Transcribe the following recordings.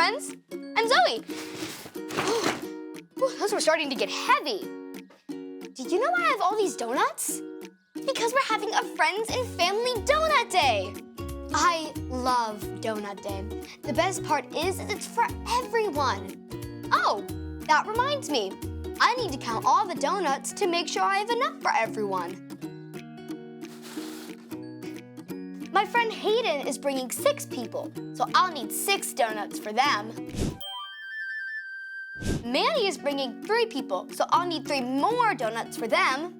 friends. I'm Zoe. Those were starting to get heavy. Did you know I have all these donuts? Because we're having a Friends and Family Donut Day. I love Donut Day. The best part is that it's for everyone. Oh, that reminds me. I need to count all the donuts to make sure I have enough for everyone. My friend Hayden is bringing 6 people, so I'll need 6 donuts for them. Manny is bringing 3 people, so I'll need 3 more donuts for them.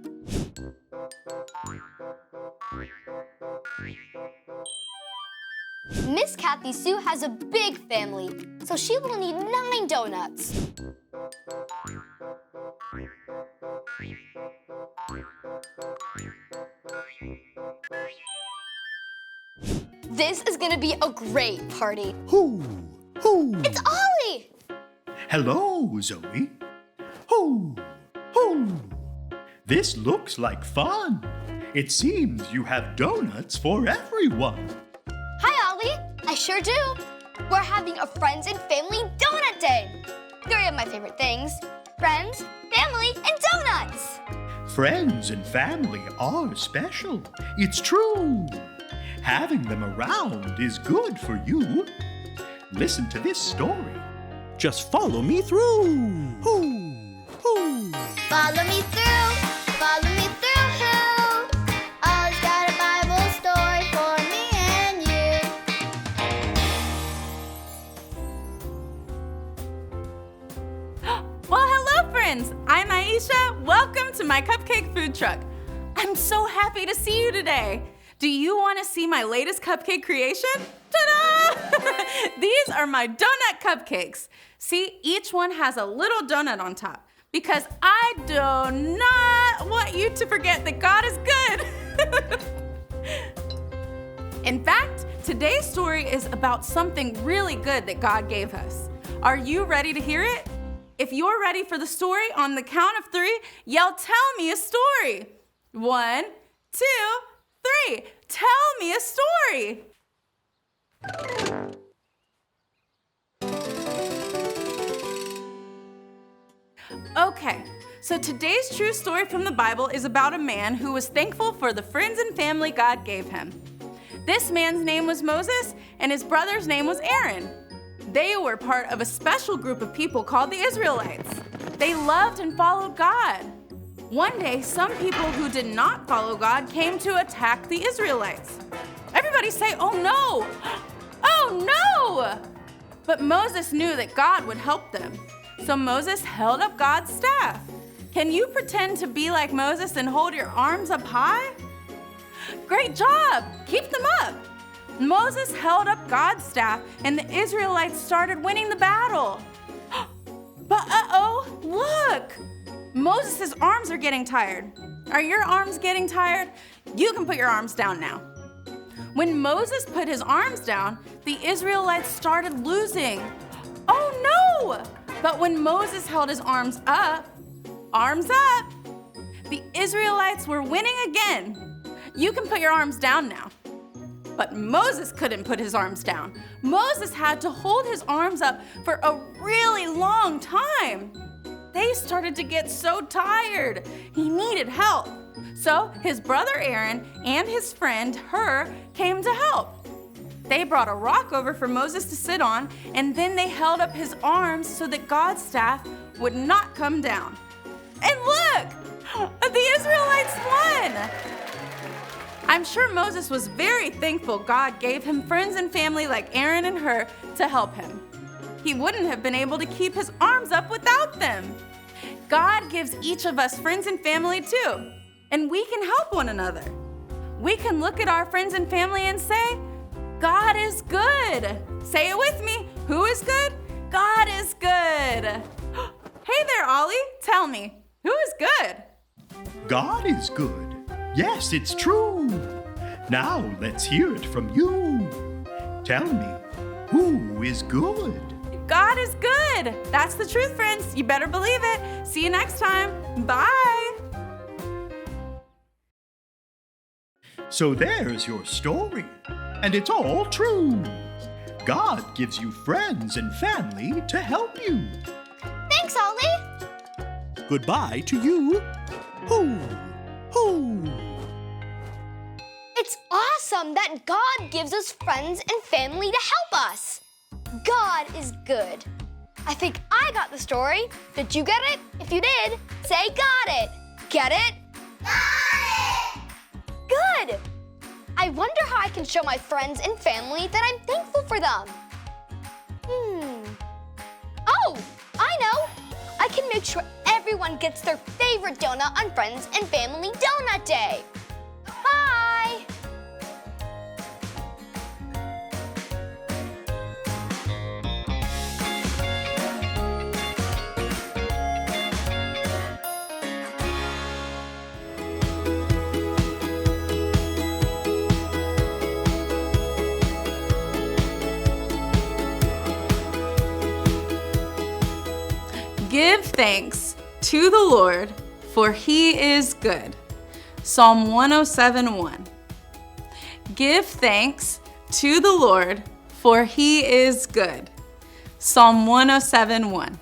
Miss Kathy Sue has a big family, so she will need 9 donuts. This is gonna be a great party. Hoo! Hoo! It's Ollie! Hello, Zoe. Hoo! Hoo! This looks like fun. It seems you have donuts for everyone. Hi, Ollie. I sure do. We're having a Friends and Family Donut Day. 3 of my favorite things: friends, family, and donuts. Friends and family are special. It's true. Having them around is good for you. Listen to this story. Just follow me through. Hoo! Hoo! Follow me through. Follow me through. Ollie's got a Bible story for me and you. Well, hello, friends. I'm Aisha. Welcome to my cupcake food truck. I'm so happy to see you today. Do you want to see my latest cupcake creation? Ta-da! These are my donut cupcakes. See, each one has a little donut on top because I do not want you to forget that God is good. In fact, today's story is about something really good that God gave us. Are you ready to hear it? If you're ready for the story, on the count of 3, yell, "Tell me a story." 1, 2, 3. Tell me a story. Okay, so today's true story from the Bible is about a man who was thankful for the friends and family God gave him. This man's name was Moses, and his brother's name was Aaron. They were part of a special group of people called the Israelites. They loved and followed God. One day, some people who did not follow God came to attack the Israelites. Everybody say, "Oh no! Oh no!" But Moses knew that God would help them. So Moses held up God's staff. Can you pretend to be like Moses and hold your arms up high? Great job! Keep them up. Moses held up God's staff and the Israelites started winning the battle. But look! Moses' arms are getting tired. Are your arms getting tired? You can put your arms down now. When Moses put his arms down, the Israelites started losing. Oh no! But when Moses held his arms up, the Israelites were winning again. You can put your arms down now. But Moses couldn't put his arms down. Moses had to hold his arms up for a really long time. They started to get so tired. He needed help. So his brother Aaron and his friend Hur came to help. They brought a rock over for Moses to sit on, and then they held up his arms so that God's staff would not come down. And look! The Israelites won! I'm sure Moses was very thankful God gave him friends and family like Aaron and Hur to help him. He wouldn't have been able to keep his arms up without them. God gives each of us friends and family too, and we can help one another. We can look at our friends and family and say, God is good. Say it with me. Who is good? God is good. Hey there, Ollie. Tell me, who is good? God is good. Yes, it's true. Now let's hear it from you. Tell me, who is good? God is good. That's the truth, friends. You better believe it. See you next time. Bye. So there's your story, and it's all true. God gives you friends and family to help you. Thanks, Ollie. Goodbye to you. Hoo, hoo. It's awesome that God gives us friends and family to help us. God is good. I think I got the story. Did you get it? If you did, say got it. Get it? Got it! Good! I wonder how I can show my friends and family that I'm thankful for them. Oh, I know! I can make sure everyone gets their favorite donut on Friends and Family Donut Day. Bye! Give thanks to the Lord, for he is good. Psalm 107:1. Give thanks to the Lord, for he is good. Psalm 107:1.